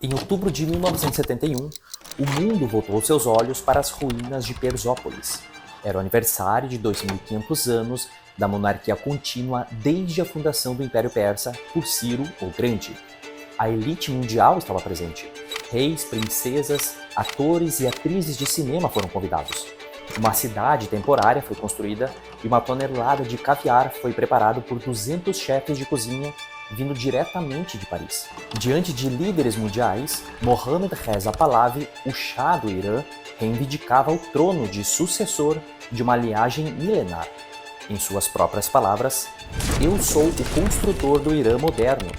Em outubro de 1971, o mundo voltou seus olhos para as ruínas de Persópolis. Era o aniversário de 2.500 anos da monarquia contínua desde a fundação do Império Persa por Ciro o Grande. A elite mundial estava presente. Reis, princesas, atores e atrizes de cinema foram convidados. Uma cidade temporária foi construída e uma tonelada de caviar foi preparado por 200 chefes de cozinha vindo diretamente de Paris. Diante de líderes mundiais, Mohammad Reza Pahlavi, o Shah do Irã, reivindicava o trono de sucessor de uma linhagem milenar. Em suas próprias palavras, "Eu sou o construtor do Irã moderno,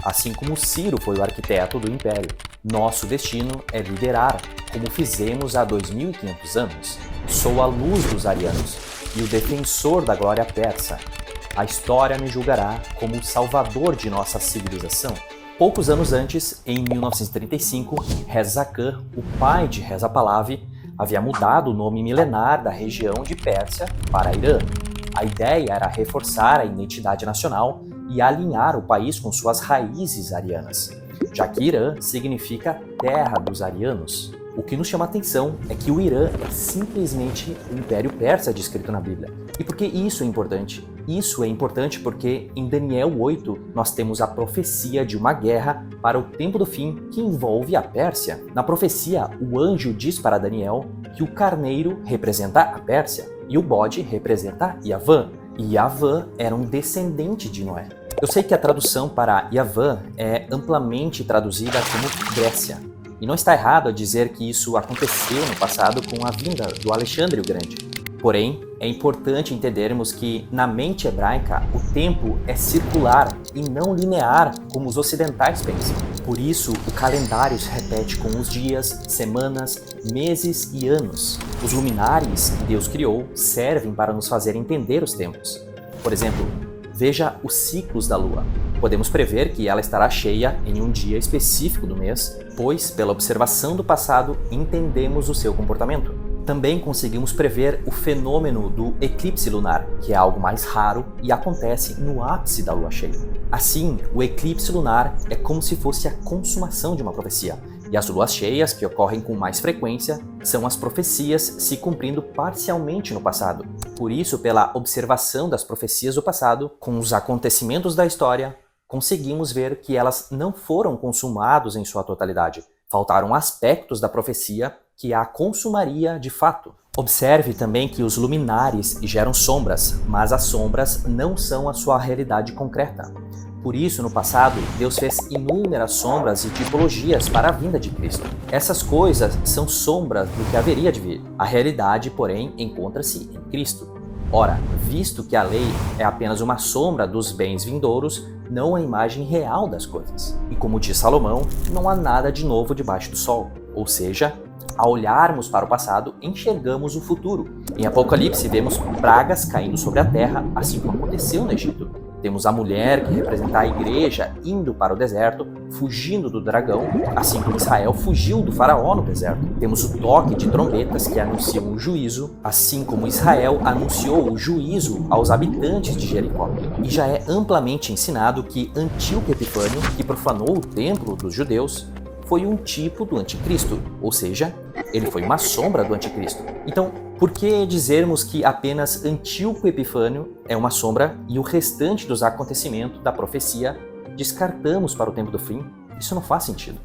assim como Ciro foi o arquiteto do império. Nosso destino é liderar, como fizemos há 2.500 anos. Sou a luz dos arianos e o defensor da glória persa. A história me julgará como o salvador de nossa civilização." Poucos anos antes, em 1935, Reza Khan, o pai de Reza Pahlavi, havia mudado o nome milenar da região de Pérsia para Irã. A ideia era reforçar a identidade nacional e alinhar o país com suas raízes arianas, já que Irã significa terra dos arianos. O que nos chama a atenção é que o Irã é simplesmente o Império Persa descrito na Bíblia. E por que isso é importante? Isso é importante porque em Daniel 8 nós temos a profecia de uma guerra para o tempo do fim que envolve a Pérsia. Na profecia, o anjo diz para Daniel que o carneiro representa a Pérsia e o bode representa Yavã. E Yavã era um descendente de Noé. Eu sei que a tradução para Yavã é amplamente traduzida como Grécia. E não está errado a dizer que isso aconteceu no passado com a vinda do Alexandre o Grande. Porém, é importante entendermos que, na mente hebraica, o tempo é circular e não linear como os ocidentais pensam. Por isso, o calendário se repete com os dias, semanas, meses e anos. Os luminares que Deus criou servem para nos fazer entender os tempos. Por exemplo, veja os ciclos da Lua. Podemos prever que ela estará cheia em um dia específico do mês, pois, pela observação do passado, entendemos o seu comportamento. Também conseguimos prever o fenômeno do eclipse lunar, que é algo mais raro e acontece no ápice da lua cheia. Assim, o eclipse lunar é como se fosse a consumação de uma profecia, e as luas cheias, que ocorrem com mais frequência, são as profecias se cumprindo parcialmente no passado. Por isso, pela observação das profecias do passado, com os acontecimentos da história, conseguimos ver que elas não foram consumados em sua totalidade. Faltaram aspectos da profecia que a consumaria de fato. Observe também que os luminares geram sombras, mas as sombras não são a sua realidade concreta. Por isso, no passado, Deus fez inúmeras sombras e tipologias para a vinda de Cristo. Essas coisas são sombras do que haveria de vir. A realidade, porém, encontra-se em Cristo. Ora, visto que a lei é apenas uma sombra dos bens vindouros, não a imagem real das coisas. E como diz Salomão, não há nada de novo debaixo do sol. Ou seja, ao olharmos para o passado, enxergamos o futuro. Em Apocalipse, vemos pragas caindo sobre a terra, assim como aconteceu no Egito. Temos a mulher, que representa a igreja, indo para o deserto, fugindo do dragão, assim como Israel fugiu do faraó no deserto. Temos o toque de trombetas, que anunciam o juízo, assim como Israel anunciou o juízo aos habitantes de Jericó. E já é amplamente ensinado que Antíoco Epifânio, que profanou o templo dos judeus, foi um tipo do anticristo, ou seja, ele foi uma sombra do anticristo. Então, por que dizermos que apenas Antíoco Epifânio é uma sombra e o restante dos acontecimentos da profecia descartamos para o tempo do fim? Isso não faz sentido.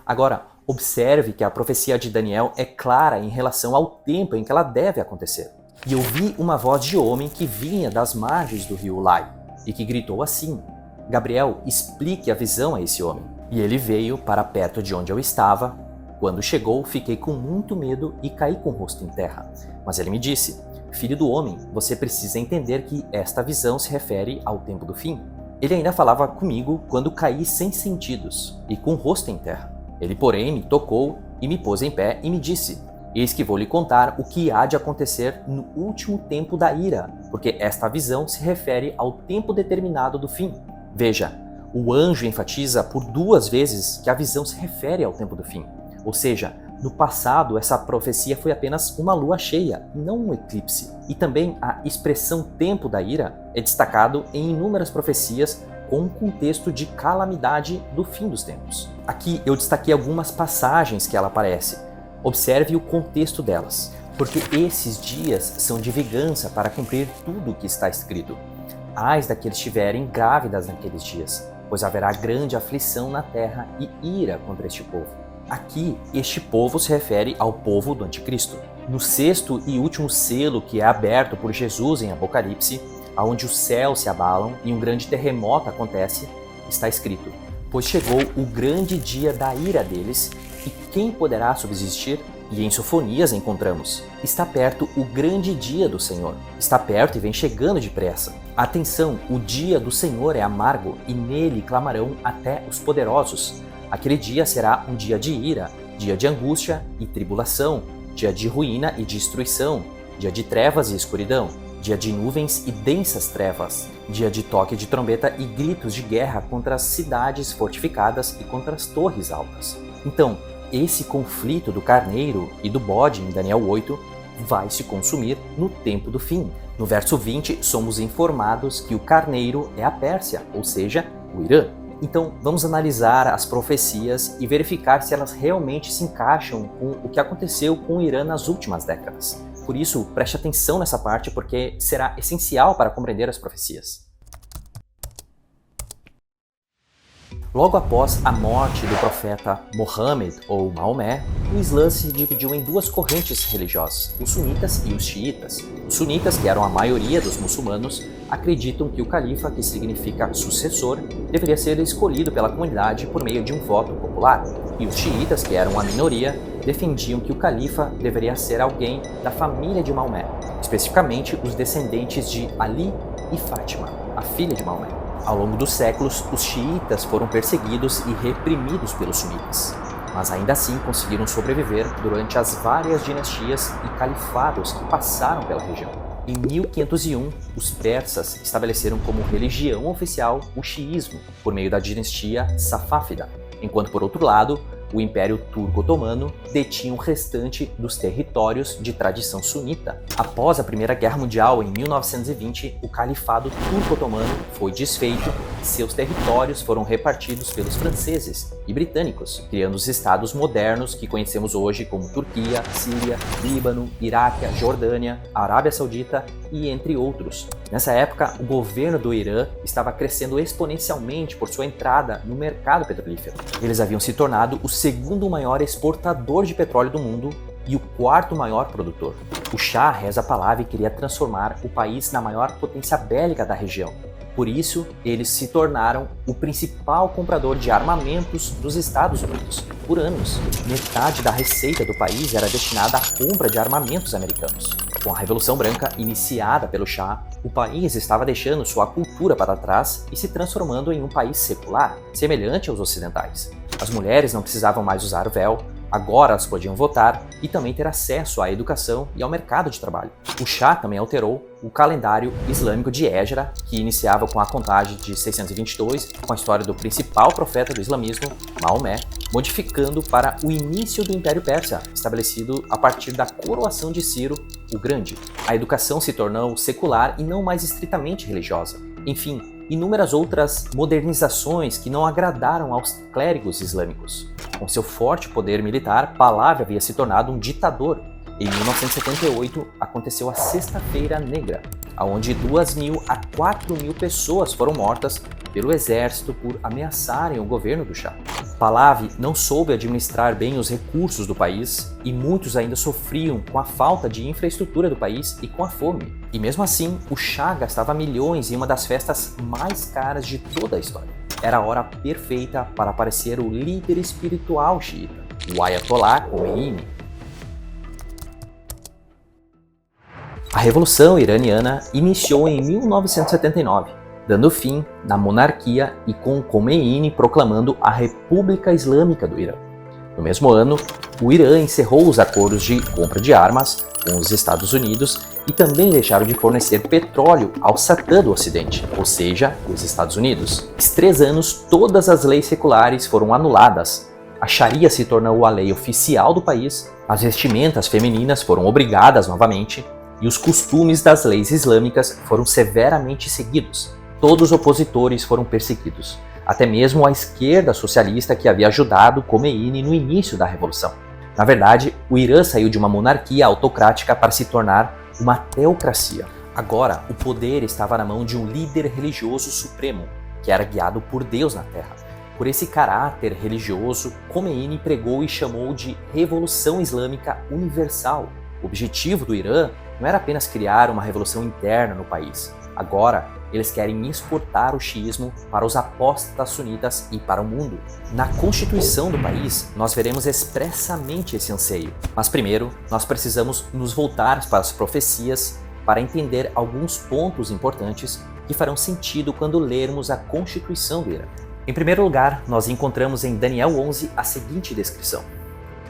Agora, observe que a profecia de Daniel é clara em relação ao tempo em que ela deve acontecer. E eu vi uma voz de homem que vinha das margens do rio Ulai e que gritou assim: "Gabriel, explique a visão a esse homem." E ele veio para perto de onde eu estava. Quando chegou, fiquei com muito medo e caí com o rosto em terra. Mas ele me disse: "Filho do homem, você precisa entender que esta visão se refere ao tempo do fim." Ele ainda falava comigo quando caí sem sentidos e com o rosto em terra. Ele, porém, me tocou e me pôs em pé e me disse: "Eis que vou lhe contar o que há de acontecer no último tempo da ira, porque esta visão se refere ao tempo determinado do fim." Veja, o anjo enfatiza por 2 vezes que a visão se refere ao tempo do fim. Ou seja, no passado essa profecia foi apenas uma lua cheia, e não um eclipse. E também a expressão tempo da ira é destacado em inúmeras profecias com um contexto de calamidade do fim dos tempos. Aqui eu destaquei algumas passagens que ela aparece. Observe o contexto delas, porque esses dias são de vingança para cumprir tudo o que está escrito. Ai daqueles que estiverem grávidas naqueles dias, pois haverá grande aflição na terra e ira contra este povo. Aqui, este povo se refere ao povo do Anticristo. No sexto e último selo que é aberto por Jesus em Apocalipse, onde os céus se abalam e um grande terremoto acontece, está escrito: pois chegou o grande dia da ira deles, e quem poderá subsistir? E em Sofonias encontramos: está perto o grande dia do Senhor. Está perto e vem chegando depressa. Atenção, o dia do Senhor é amargo, e nele clamarão até os poderosos. Aquele dia será um dia de ira, dia de angústia e tribulação, dia de ruína e destruição, dia de trevas e escuridão, dia de nuvens e densas trevas, dia de toque de trombeta e gritos de guerra contra as cidades fortificadas e contra as torres altas. Então, esse conflito do carneiro e do bode em Daniel 8 vai se consumir no tempo do fim. No verso 20, somos informados que o carneiro é a Pérsia, ou seja, o Irã. Então, vamos analisar as profecias e verificar se elas realmente se encaixam com o que aconteceu com o Irã nas últimas décadas. Por isso, preste atenção nessa parte porque será essencial para compreender as profecias. Logo após a morte do profeta Mohammed, ou Maomé, o Islã se dividiu em duas correntes religiosas, os sunitas e os xiitas. Os sunitas, que eram a maioria dos muçulmanos, acreditam que o califa, que significa sucessor, deveria ser escolhido pela comunidade por meio de um voto popular. E os xiitas, que eram a minoria, defendiam que o califa deveria ser alguém da família de Maomé, especificamente os descendentes de Ali e Fátima, a filha de Maomé. Ao longo dos séculos, os xiitas foram perseguidos e reprimidos pelos sunitas, mas ainda assim conseguiram sobreviver durante as várias dinastias e califados que passaram pela região. Em 1501, os persas estabeleceram como religião oficial o xiismo, por meio da dinastia Safávida, enquanto, por outro lado, o Império Turco-Otomano detinha o restante dos territórios de tradição sunita. Após a Primeira Guerra Mundial, em 1920, o Califado Turco-Otomano foi desfeito e seus territórios foram repartidos pelos franceses e britânicos, criando os estados modernos que conhecemos hoje como Turquia, Síria, Líbano, Iraque, Jordânia, Arábia Saudita e entre outros. Nessa época, o governo do Irã estava crescendo exponencialmente por sua entrada no mercado petrolífero. Eles haviam se tornado o segundo maior exportador de petróleo do mundo e o quarto maior produtor. O Shah reza a palavra e queria transformar o país na maior potência bélica da região. Por isso, eles se tornaram o principal comprador de armamentos dos Estados Unidos. Por anos, metade da receita do país era destinada à compra de armamentos americanos. Com a Revolução Branca iniciada pelo Shah, o país estava deixando sua cultura para trás e se transformando em um país secular, semelhante aos ocidentais. As mulheres não precisavam mais usar véu, agora elas podiam votar e também ter acesso à educação e ao mercado de trabalho. O Shah também alterou o calendário islâmico de Hégira, que iniciava com a contagem de 622, com a história do principal profeta do islamismo, Maomé, modificando para o início do Império Persa, estabelecido a partir da coroação de Ciro o Grande. A educação se tornou secular e não mais estritamente religiosa. Enfim, inúmeras outras modernizações que não agradaram aos clérigos islâmicos. Com seu forte poder militar, Pahlavi havia se tornado um ditador. Em 1978, aconteceu a Sexta-feira Negra, onde 2.000 a 4.000 pessoas foram mortas pelo exército por ameaçarem o governo do Shah. Pahlavi não soube administrar bem os recursos do país e muitos ainda sofriam com a falta de infraestrutura do país e com a fome. E mesmo assim, o Shah gastava milhões em uma das festas mais caras de toda a história. Era a hora perfeita para aparecer o líder espiritual xiita, o Ayatollah Khomeini. A Revolução Iraniana iniciou em 1979, dando fim na monarquia e com Khomeini proclamando a República Islâmica do Irã. No mesmo ano, o Irã encerrou os acordos de compra de armas com os Estados Unidos e também deixaram de fornecer petróleo ao Satã do Ocidente, ou seja, os Estados Unidos. Em 3 anos, todas as leis seculares foram anuladas. A Sharia se tornou a lei oficial do país, as vestimentas femininas foram obrigadas novamente e os costumes das leis islâmicas foram severamente seguidos. Todos os opositores foram perseguidos, até mesmo a esquerda socialista que havia ajudado Khomeini no início da revolução. Na verdade, o Irã saiu de uma monarquia autocrática para se tornar uma teocracia. Agora, o poder estava na mão de um líder religioso supremo, que era guiado por Deus na Terra. Por esse caráter religioso, Khomeini pregou e chamou de Revolução Islâmica Universal. O objetivo do Irã não era apenas criar uma revolução interna no país. Agora, eles querem exportar o xiismo para os apóstatas sunitas e para o mundo. Na Constituição do país, nós veremos expressamente esse anseio. Mas primeiro, nós precisamos nos voltar para as profecias para entender alguns pontos importantes que farão sentido quando lermos a Constituição do Irã. Em primeiro lugar, nós encontramos em Daniel 11 a seguinte descrição.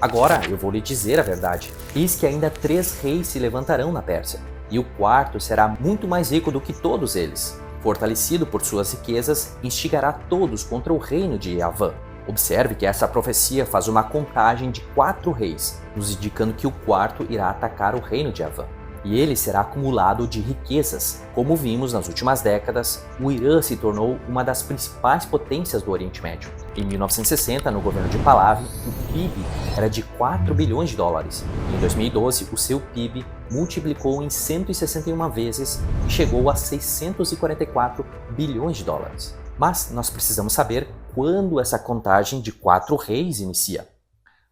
Agora eu vou lhe dizer a verdade. Eis que ainda 3 reis se levantarão na Pérsia, e o quarto será muito mais rico do que todos eles. Fortalecido por suas riquezas, instigará todos contra o reino de Yavã. Observe que essa profecia faz uma contagem de 4 reis, nos indicando que o quarto irá atacar o reino de Yavã. E ele será acumulado de riquezas. Como vimos nas últimas décadas, o Irã se tornou uma das principais potências do Oriente Médio. Em 1960, no governo de Pahlavi, o PIB era de 4 bilhões de dólares. Em 2012, o seu PIB multiplicou em 161 vezes e chegou a 644 bilhões de dólares. Mas nós precisamos saber quando essa contagem de 4 reis inicia.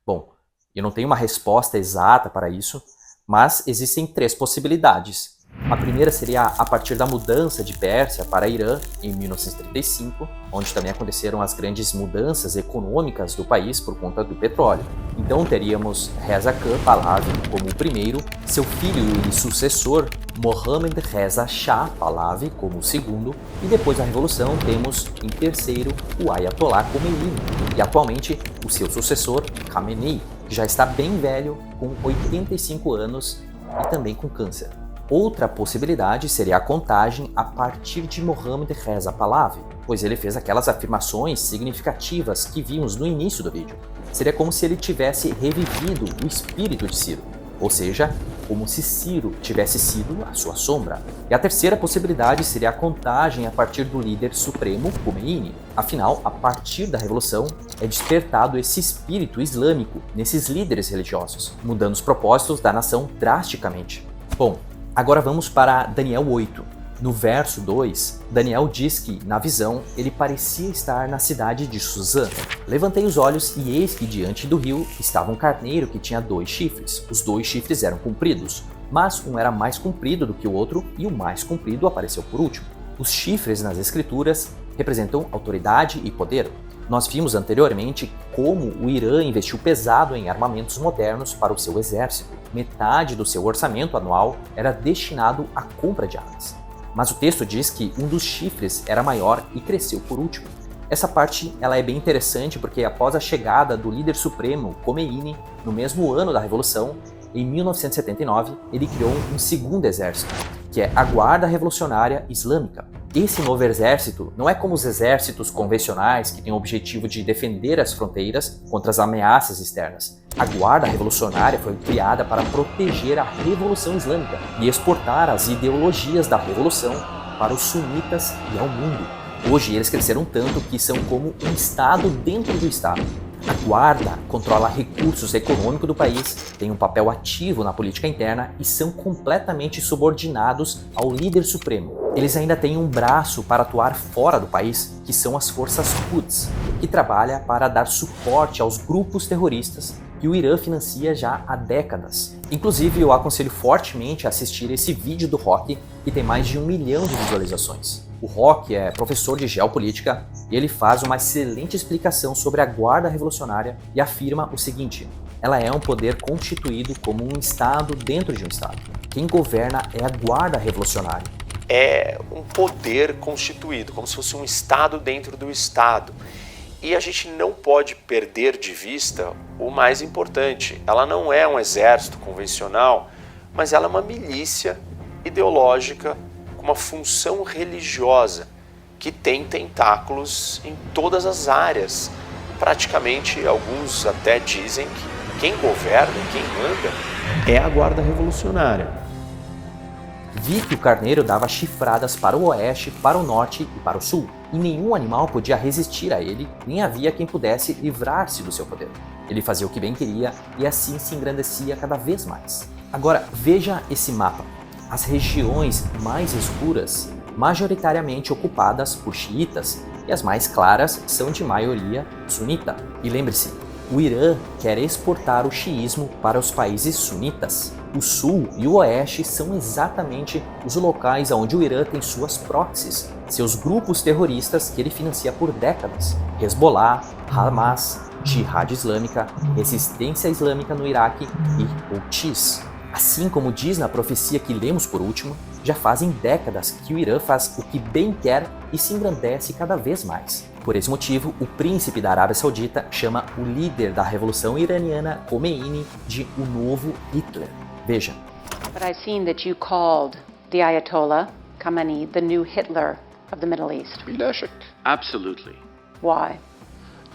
Bom, eu não tenho uma resposta exata para isso, mas existem 3 possibilidades. A primeira seria a partir da mudança de Pérsia para Irã em 1935, onde também aconteceram as grandes mudanças econômicas do país por conta do petróleo. Então teríamos Reza Khan Pahlavi como o primeiro, seu filho e sucessor Mohammad Reza Shah Pahlavi como o segundo, e depois da Revolução temos em terceiro o Ayatollah Khomeini e atualmente o seu sucessor Khamenei, que já está bem velho, com 85 anos e também com câncer. Outra possibilidade seria a contagem a partir de Mohammad Reza Pahlavi, pois ele fez aquelas afirmações significativas que vimos no início do vídeo. Seria como se ele tivesse revivido o espírito de Ciro, ou seja, como se Ciro tivesse sido a sua sombra. E a terceira possibilidade seria a contagem a partir do líder supremo Khomeini. Afinal, a partir da Revolução, é despertado esse espírito islâmico nesses líderes religiosos, mudando os propósitos da nação drasticamente. Bom, agora vamos para Daniel 8. No verso 2, Daniel diz que, na visão, ele parecia estar na cidade de Suzã. Levantei os olhos e eis que diante do rio estava um carneiro que tinha 2 chifres. Os 2 chifres eram compridos, mas um era mais comprido do que o outro e o mais comprido apareceu por último. Os chifres nas escrituras representam autoridade e poder. Nós vimos anteriormente como o Irã investiu pesado em armamentos modernos para o seu exército. Metade do seu orçamento anual era destinado à compra de armas. Mas o texto diz que um dos chifres era maior e cresceu por último. Essa parte ela é bem interessante porque após a chegada do líder supremo Khomeini, no mesmo ano da Revolução, em 1979, ele criou um segundo exército, que é a Guarda Revolucionária Islâmica. Esse novo exército não é como os exércitos convencionais que têm o objetivo de defender as fronteiras contra as ameaças externas. A Guarda Revolucionária foi criada para proteger a Revolução Islâmica e exportar as ideologias da Revolução para os sunitas e ao mundo. Hoje eles cresceram tanto que são como um Estado dentro do Estado. A Guarda controla recursos econômicos do país, tem um papel ativo na política interna e são completamente subordinados ao líder supremo. Eles ainda têm um braço para atuar fora do país, que são as Forças Quds, que trabalha para dar suporte aos grupos terroristas que o Irã financia já há décadas. Inclusive, eu aconselho fortemente a assistir esse vídeo do Rock, que tem mais de 1 milhão de visualizações. O Rock é professor de geopolítica e ele faz uma excelente explicação sobre a Guarda Revolucionária e afirma o seguinte: ela é um poder constituído como um Estado dentro de um Estado. Quem governa é a Guarda Revolucionária. É um poder constituído, como se fosse um Estado dentro do Estado. E a gente não pode perder de vista o mais importante. Ela não é um exército convencional, mas ela é uma milícia ideológica com uma função religiosa que tem tentáculos em todas as áreas. Praticamente, alguns até dizem que quem governa, quem manda, é a Guarda Revolucionária. Vi que o carneiro dava chifradas para o oeste, para o norte e para o sul, e nenhum animal podia resistir a ele, nem havia quem pudesse livrar-se do seu poder. Ele fazia o que bem queria e assim se engrandecia cada vez mais. Agora, veja esse mapa. As regiões mais escuras, majoritariamente ocupadas por xiitas, e as mais claras são de maioria sunita. E lembre-se, o Irã quer exportar o xiismo para os países sunitas. O sul e o oeste são exatamente os locais onde o Irã tem suas proxies, seus grupos terroristas que ele financia por décadas. Hezbollah, Hamas, Jihad Islâmica, Resistência Islâmica no Iraque e Houthis. Assim como diz na profecia que lemos por último, já fazem décadas que o Irã faz o que bem quer e se engrandece cada vez mais. Por esse motivo, o príncipe da Arábia Saudita chama o líder da Revolução Iraniana, Khomeini, de o novo Hitler. Veja. But I've seen that you called the Ayatollah Khamenei the new Hitler of the Middle East. بلا شك. Absolutely. Why?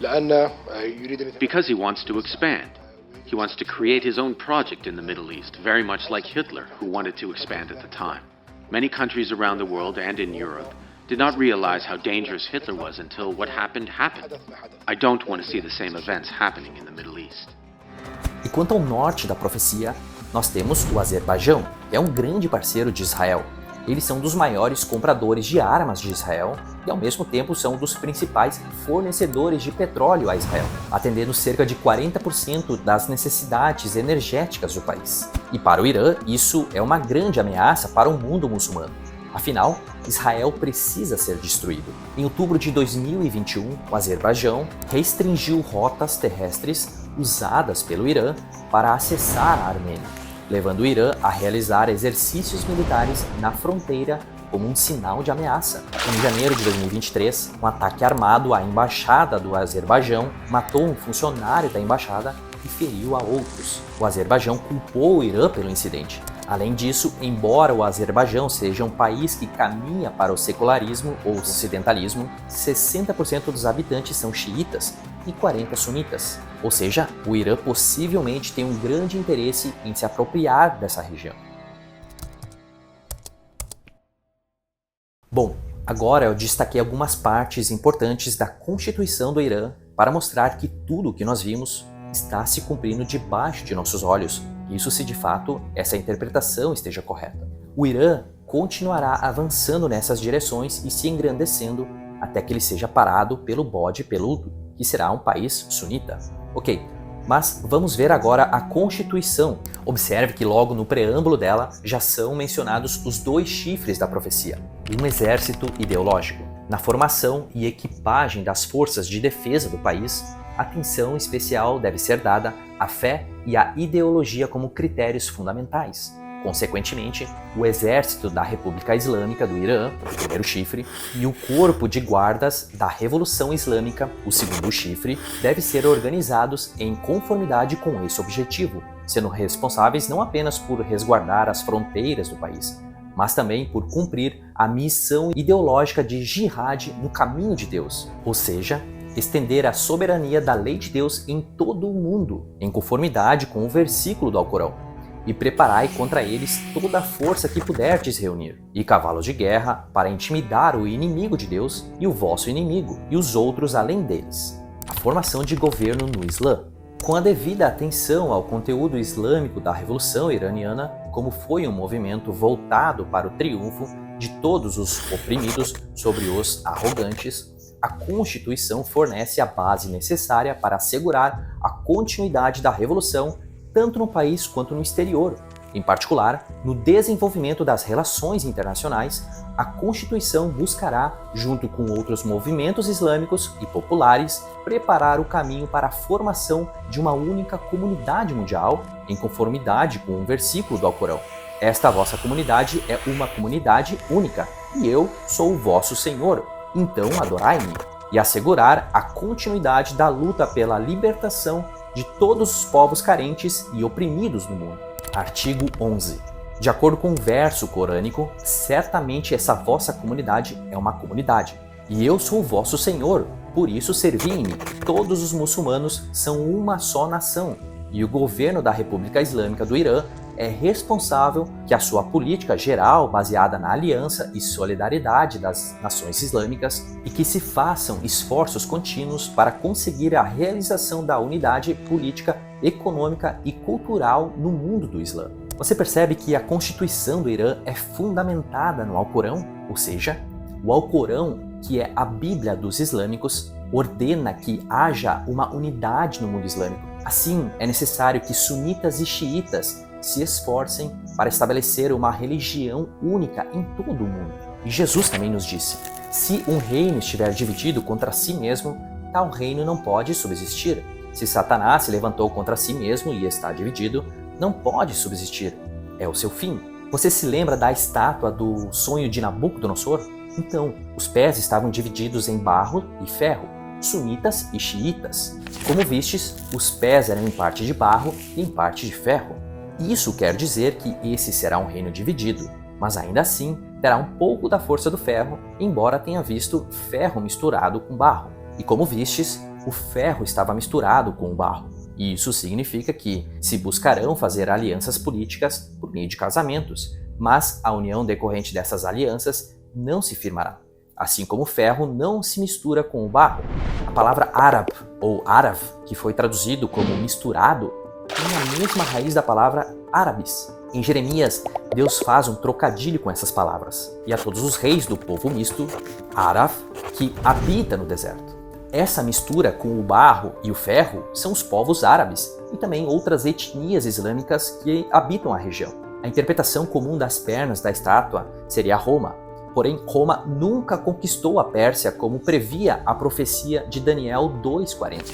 لأن يريد أن Because he wants to expand. He wants to create his own project in the Middle East, very much like Hitler, who wanted to expand at the time. Many countries around the world and in Europe did not realize how dangerous Hitler was until what happened happened. I don't want to see the same events happening in the Middle East. E quanto ao norte da profecia, nós temos o Azerbaijão, que é um grande parceiro de Israel. Eles são dos maiores compradores de armas de Israel e, ao mesmo tempo, são dos principais fornecedores de petróleo a Israel, atendendo cerca de 40% das necessidades energéticas do país. E para o Irã, isso é uma grande ameaça para o mundo muçulmano. Afinal, Israel precisa ser destruído. Em outubro de 2021, o Azerbaijão restringiu rotas terrestres usadas pelo Irã para acessar a Armênia, levando o Irã a realizar exercícios militares na fronteira como um sinal de ameaça. Em janeiro de 2023, um ataque armado à embaixada do Azerbaijão matou um funcionário da embaixada e feriu a outros. O Azerbaijão culpou o Irã pelo incidente. Além disso, embora o Azerbaijão seja um país que caminha para o secularismo ou ocidentalismo, 60% dos habitantes são xiitas e 40% sunitas. Ou seja, o Irã possivelmente tem um grande interesse em se apropriar dessa região. Bom, agora eu destaquei algumas partes importantes da Constituição do Irã para mostrar que tudo o que nós vimos está se cumprindo debaixo de nossos olhos. Isso se de fato essa interpretação esteja correta. O Irã continuará avançando nessas direções e se engrandecendo até que ele seja parado pelo bode peludo, que será um país sunita. Ok, mas vamos ver agora a Constituição. Observe que logo no preâmbulo dela já são mencionados os dois chifres da profecia, um exército ideológico. Na formação e equipagem das forças de defesa do país, atenção especial deve ser dada à fé e à ideologia como critérios fundamentais. Consequentemente, o exército da República Islâmica do Irã, o primeiro chifre, e o corpo de guardas da Revolução Islâmica, o segundo chifre, devem ser organizados em conformidade com esse objetivo, sendo responsáveis não apenas por resguardar as fronteiras do país, mas também por cumprir a missão ideológica de jihad no caminho de Deus, ou seja, estender a soberania da lei de Deus em todo o mundo, em conformidade com o versículo do Alcorão, e preparai contra eles toda a força que puderdes reunir, e cavalos de guerra para intimidar o inimigo de Deus e o vosso inimigo, e os outros além deles. A formação de governo no Islã. Com a devida atenção ao conteúdo islâmico da Revolução Iraniana, como foi um movimento voltado para o triunfo de todos os oprimidos sobre os arrogantes, a Constituição fornece a base necessária para assegurar a continuidade da revolução tanto no país quanto no exterior. Em particular, no desenvolvimento das relações internacionais, a Constituição buscará, junto com outros movimentos islâmicos e populares, preparar o caminho para a formação de uma única comunidade mundial, em conformidade com um versículo do Alcorão. Esta vossa comunidade é uma comunidade única, e eu sou o vosso Senhor. Então adorai-me, e assegurar a continuidade da luta pela libertação de todos os povos carentes e oprimidos no mundo. Artigo 11. De acordo com o verso corânico, certamente essa vossa comunidade é uma comunidade, e eu sou o vosso Senhor, por isso servi-me. Todos os muçulmanos são uma só nação, e o governo da República Islâmica do Irã é responsável que a sua política geral, baseada na aliança e solidariedade das nações islâmicas, e que se façam esforços contínuos para conseguir a realização da unidade política, econômica e cultural no mundo do Islã. Você percebe que a Constituição do Irã é fundamentada no Alcorão, ou seja, o Alcorão, que é a Bíblia dos islâmicos, ordena que haja uma unidade no mundo islâmico. Assim, é necessário que sunitas e xiitas se esforcem para estabelecer uma religião única em todo o mundo. E Jesus também nos disse: se um reino estiver dividido contra si mesmo, tal reino não pode subsistir. Se Satanás se levantou contra si mesmo e está dividido, não pode subsistir. É o seu fim. Você se lembra da estátua do sonho de Nabucodonosor? Então, os pés estavam divididos em barro e ferro, sunitas e xiitas. Como vistes, os pés eram em parte de barro e em parte de ferro. Isso quer dizer que esse será um reino dividido, mas ainda assim terá um pouco da força do ferro, embora tenha visto ferro misturado com barro. E como vistes, o ferro estava misturado com o barro. E isso significa que se buscarão fazer alianças políticas por meio de casamentos, mas a união decorrente dessas alianças não se firmará. Assim como o ferro não se mistura com o barro. A palavra Arab ou Arav, que foi traduzido como misturado, tem a mesma raiz da palavra árabes. Em Jeremias, Deus faz um trocadilho com essas palavras. E a todos os reis do povo misto, Arav, que habita no deserto. Essa mistura com o barro e o ferro são os povos árabes e também outras etnias islâmicas que habitam a região. A interpretação comum das pernas da estátua seria Roma. Porém, Roma nunca conquistou a Pérsia como previa a profecia de Daniel 2:40.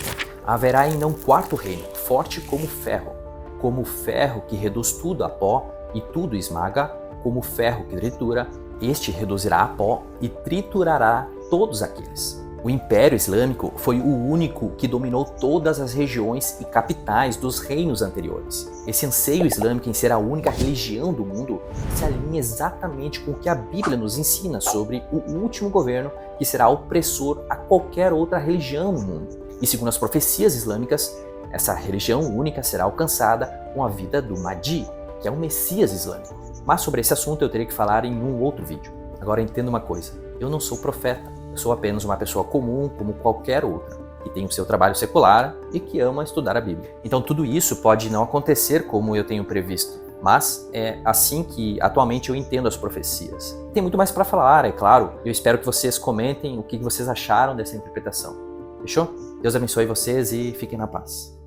Haverá ainda um quarto reino, forte como o ferro que reduz tudo a pó e tudo esmaga, como o ferro que tritura, este reduzirá a pó e triturará todos aqueles. O Império Islâmico foi o único que dominou todas as regiões e capitais dos reinos anteriores. Esse anseio islâmico em ser a única religião do mundo se alinha exatamente com o que a Bíblia nos ensina sobre o último governo que será opressor a qualquer outra religião no mundo. E segundo as profecias islâmicas, essa religião única será alcançada com a vida do Mahdi, que é o Messias islâmico. Mas sobre esse assunto eu teria que falar em um outro vídeo. Agora entenda uma coisa, eu não sou profeta. Eu sou apenas uma pessoa comum, como qualquer outra, que tem o seu trabalho secular e que ama estudar a Bíblia. Então tudo isso pode não acontecer como eu tenho previsto, mas é assim que atualmente eu entendo as profecias. Tem muito mais para falar, é claro. Eu espero que vocês comentem o que vocês acharam dessa interpretação. Fechou? Deus abençoe vocês e fiquem na paz.